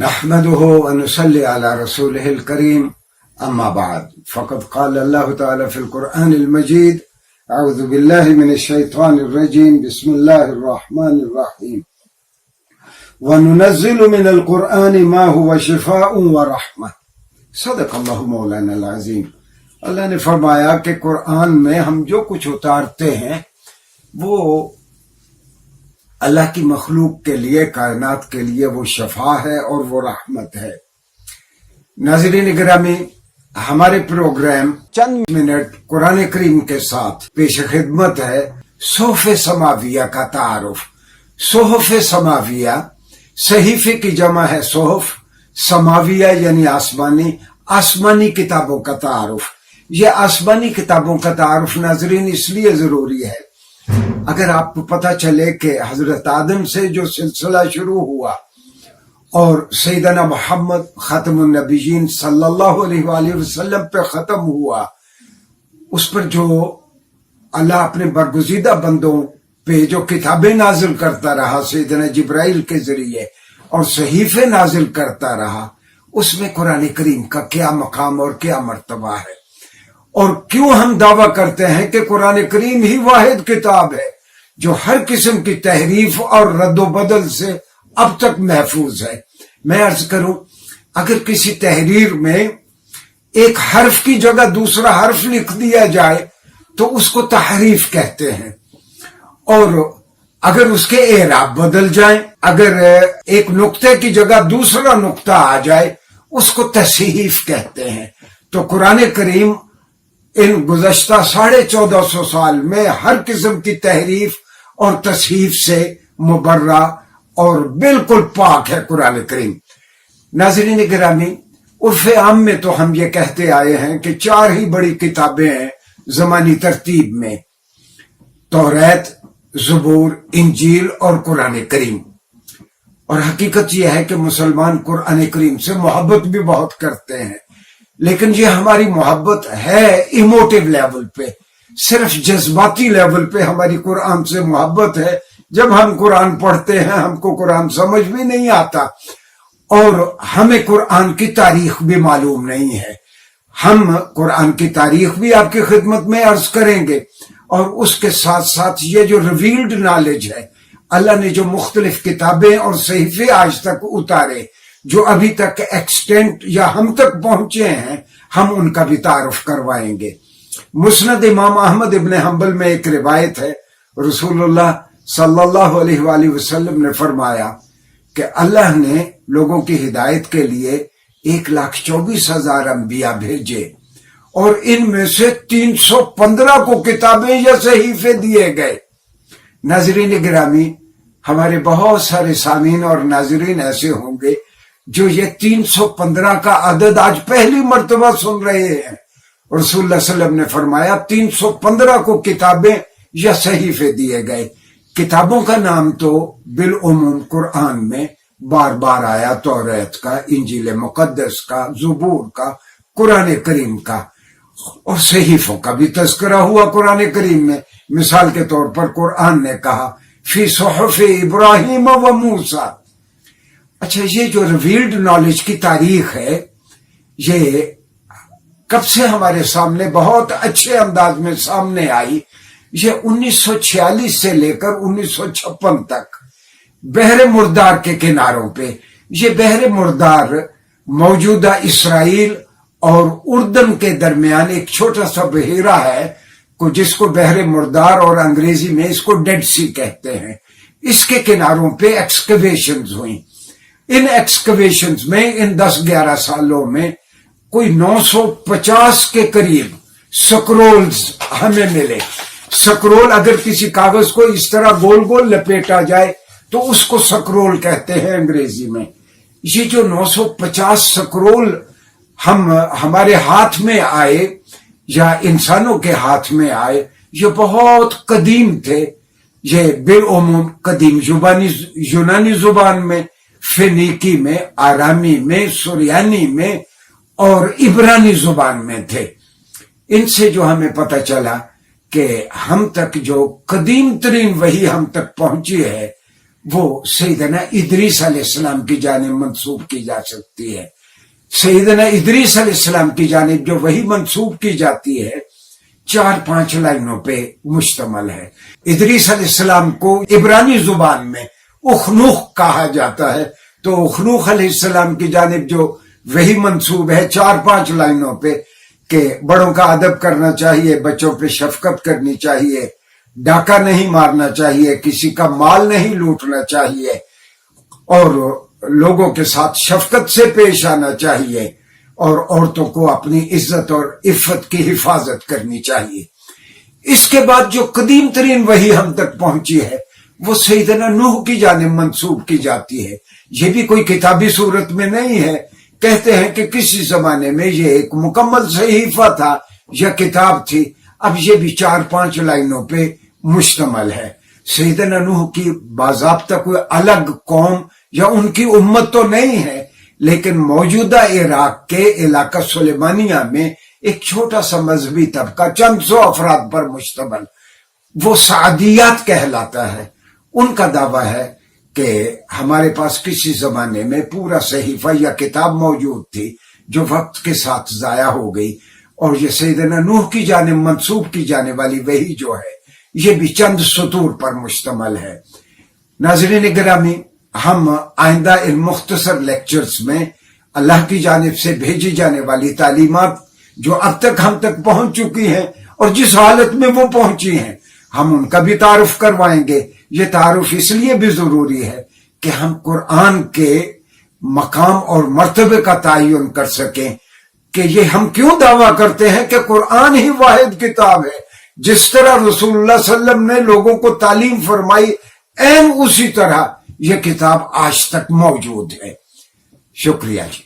نحمده ونصلي على رسوله الكريم أما بعد فقد قال الله تعالى في القرآن المجيد أعوذ بالله من الشيطان الرجيم بسم الله الرحمن الرحيم وننزل من القرآن ما هو شفاء ورحمة صدق اللہ مولانا العظیم۔ اللہ نے فرمایا کہ قرآن میں ہم جو کچھ اتارتے ہیں وہ اللہ کی مخلوق کے لیے، کائنات کے لیے وہ شفا ہے اور وہ رحمت ہے۔ ناظرین گرامی، ہمارے پروگرام چند منٹ قرآن کریم کے ساتھ پیش خدمت ہے صحف سماویہ کا تعارف۔ صحف سماویہ صحیفے کی جمع ہے صحف، سماویہ یعنی آسمانی، آسمانی کتابوں کا تعارف۔ یہ آسمانی کتابوں کا تعارف ناظرین اس لیے ضروری ہے، اگر آپ کو پتہ چلے کہ حضرت آدم سے جو سلسلہ شروع ہوا اور سیدنا محمد ختم النبیین صلی اللہ علیہ وآلہ وسلم پہ ختم ہوا، اس پر جو اللہ اپنے برگزیدہ بندوں پہ جو کتابیں نازل کرتا رہا سیدنا جبرائیل کے ذریعے اور صحیفے نازل کرتا رہا، اس میں قرآن کریم کا کیا مقام اور کیا مرتبہ ہے، اور کیوں ہم دعویٰ کرتے ہیں کہ قرآن کریم ہی واحد کتاب ہے جو ہر قسم کی تحریف اور رد و بدل سے اب تک محفوظ ہے۔ میں عرض کروں، اگر کسی تحریر میں ایک حرف کی جگہ دوسرا حرف لکھ دیا جائے تو اس کو تحریف کہتے ہیں، اور اگر اس کے اعراب بدل جائیں، اگر ایک نقطے کی جگہ دوسرا نقطہ آ جائے اس کو تصحیف کہتے ہیں۔ تو قرآن کریم ان گزشتہ 1450 سال میں ہر قسم کی تحریف اور تصحیف سے مبرہ اور بالکل پاک ہے قرآن کریم۔ ناظرین گرامی، عرف عام میں تو ہم یہ کہتے آئے ہیں کہ 4 ہی بڑی کتابیں ہیں زمانی ترتیب میں، توریت، زبور، انجیل اور قرآن کریم، اور حقیقت یہ ہے کہ مسلمان قرآن کریم سے محبت بھی بہت کرتے ہیں، لیکن یہ ہماری محبت ہے ایموٹیو لیول پہ، صرف جذباتی لیول پہ ہماری قرآن سے محبت ہے۔ جب ہم قرآن پڑھتے ہیں ہم کو قرآن سمجھ بھی نہیں آتا اور ہمیں قرآن کی تاریخ بھی معلوم نہیں ہے۔ ہم قرآن کی تاریخ بھی آپ کی خدمت میں عرض کریں گے، اور اس کے ساتھ ساتھ یہ جو ریویلڈ نالج ہے، اللہ نے جو مختلف کتابیں اور صحیفے آج تک اتارے جو ابھی تک ایکسٹینٹ یا ہم تک پہنچے ہیں، ہم ان کا بھی تعارف کروائیں گے۔ مسند امام احمد ابن حنبل میں ایک روایت ہے، رسول اللہ صلی اللہ علیہ وآلہ وسلم نے فرمایا کہ اللہ نے لوگوں کی ہدایت کے لیے 1,24,000 انبیاء بھیجے، اور ان میں سے 315 کو کتابیں یا صحیفے دیے گئے۔ ناظرین گرامی، ہمارے بہت سارے سامعین اور ناظرین ایسے ہوں گے جو یہ 315 کا عدد آج پہلی مرتبہ سن رہے ہیں۔ رسول اللہ صلی اللہ علیہ وسلم نے فرمایا 315 کو کتابیں یا صحیفے دیے گئے۔ کتابوں کا نام تو بالعموم قرآن میں بار بار آیا، توریت کا، انجیل مقدس کا، زبور کا، قرآن کریم کا، اور صحیفوں کا بھی تذکرہ ہوا قرآن کریم میں۔ مثال کے طور پر قرآن نے کہا فی صحف ابراہیم و موسیٰ۔ اچھا، یہ جو ریویلڈ نالج کی تاریخ ہے یہ کب سے ہمارے سامنے بہت اچھے انداز میں سامنے آئی؟ یہ 1946 سے لے کر 1956 تک بحر مردار کے کناروں پہ، یہ بحر مردار موجودہ اسرائیل اور اردن کے درمیان ایک چھوٹا سا بحیرہ ہے جس کو بحر مردار، اور انگریزی میں اس کو ڈیڈ سی کہتے ہیں۔ اس کے کناروں پہ ایکسکیویشنز ہوئیں۔ ان ایکسکیویشنز میں ان 10-11 سالوں میں کوئی 950 کے قریب سکرولز ہمیں ملے۔ سکرول اگر کسی کاغذ کو اس طرح گول گول لپیٹا جائے تو اس کو سکرول کہتے ہیں انگریزی میں۔ یہ جو 950 سکرول ہمارے ہاتھ میں آئے یا انسانوں کے ہاتھ میں آئے، یہ بہت قدیم تھے۔ یہ بالعموم قدیم یونانی زبان میں، فینیکی میں، آرامی میں، سریانی میں اور عبرانی زبان میں تھے۔ ان سے جو ہمیں پتہ چلا کہ ہم تک جو قدیم ترین وحی ہم تک پہنچی ہے وہ سیدنا ادریس علیہ السلام کی جانب منسوب کی جا سکتی ہے. سیدنا ادریس علیہ السلام کی جانب جو وہی منسوب کی جاتی ہے 4-5 لائنوں پہ مشتمل ہے. ادریس علیہ السلام کو عبرانی زبان میں اخنوخ کہا جاتا ہے. تو اخنوخ علیہ السلام کی جانب جو وہی منسوب ہے 4-5 لائنوں پہ کہ بڑوں کا ادب کرنا چاہیے، بچوں پہ شفقت کرنی چاہیے، ڈاکہ نہیں مارنا چاہیے، کسی کا مال نہیں لوٹنا چاہیے، اور لوگوں کے ساتھ شفقت سے پیش آنا چاہیے، اور عورتوں کو اپنی عزت اور عفت کی حفاظت کرنی چاہیے. اس کے بعد جو قدیم ترین وحی ہم تک پہنچی ہے وہ سیدنا نوح کی جانب منسوب کی جاتی ہے. یہ بھی کوئی کتابی صورت میں نہیں ہے. کہتے ہیں کہ کسی زمانے میں یہ ایک مکمل صحیفہ تھا یا کتاب تھی، اب یہ بھی 4-5 لائنوں پہ مشتمل ہے. سیدنا نوح کی باضابطہ کوئی الگ قوم یا ان کی امت تو نہیں ہے، لیکن موجودہ عراق کے علاقہ سلیمانیہ میں ایک چھوٹا سا مذہبی طبقہ چند سو افراد پر مشتمل، وہ سعدیات کہلاتا ہے. ان کا دعویٰ ہے کہ ہمارے پاس کسی زمانے میں پورا صحیفہ یا کتاب موجود تھی جو وقت کے ساتھ ضائع ہو گئی، اور یہ سیدنا نوح کی جانب منسوب کی جانے والی وحی جو ہے یہ بھی چند سطور پر مشتمل ہے. ناظرین گرامی، ہم آئندہ ان مختصر لیکچرز میں اللہ کی جانب سے بھیجی جانے والی تعلیمات جو اب تک ہم تک پہنچ چکی ہیں اور جس حالت میں وہ پہنچی ہیں، ہم ان کا بھی تعارف کروائیں گے. یہ تعارف اس لیے بھی ضروری ہے کہ ہم قرآن کے مقام اور مرتبے کا تعین کر سکیں کہ یہ ہم کیوں دعویٰ کرتے ہیں کہ قرآن ہی واحد کتاب ہے. جس طرح رسول اللہ صلی اللہ علیہ وسلم نے لوگوں کو تعلیم فرمائی، اسی طرح یہ کتاب آج تک موجود ہے. شکریہ جی.